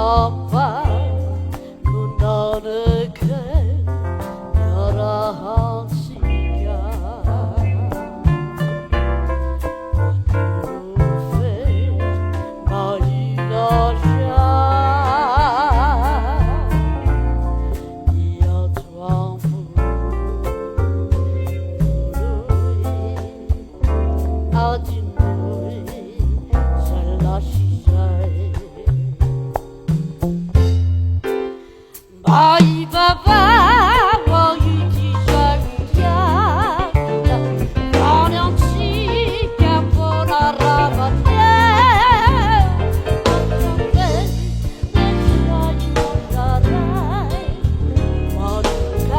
비춰봐 그 너를 그 여러 시간 어두운 마이너샤 이어두한 부르이 아직 누이 살라시자이 마이 바바 와이지 자리야 번영치 깜보라라바냐 어쩌면 내 사이 너라라이 머리가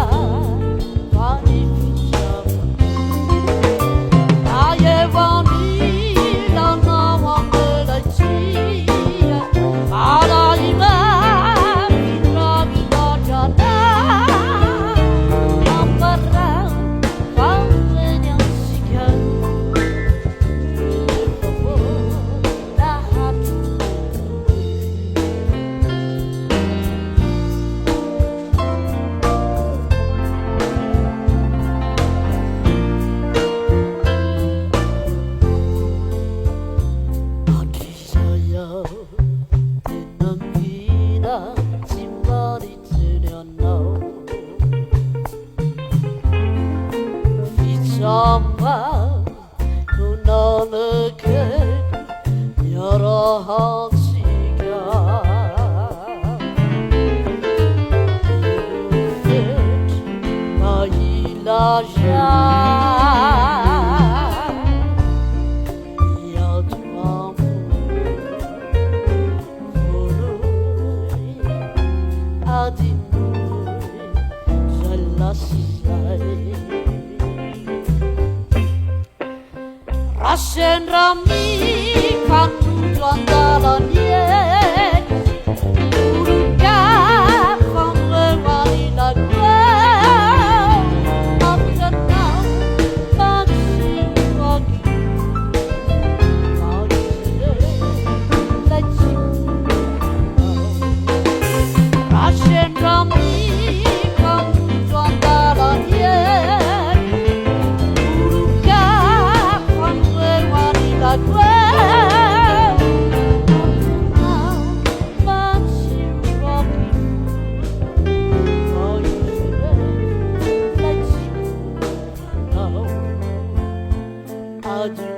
많이 비춰봐 나의 원이 넌 너무 그렇지 알아이만 짐벌이 들여놓 비춰봐 그 너는 그 여러 시간 이웃 마일라샤 Rascendrami kan tujuan jalannya Urungkan kembali lagi Aku kenal masih lagi Rascendrami kan tujuan jalannya I do.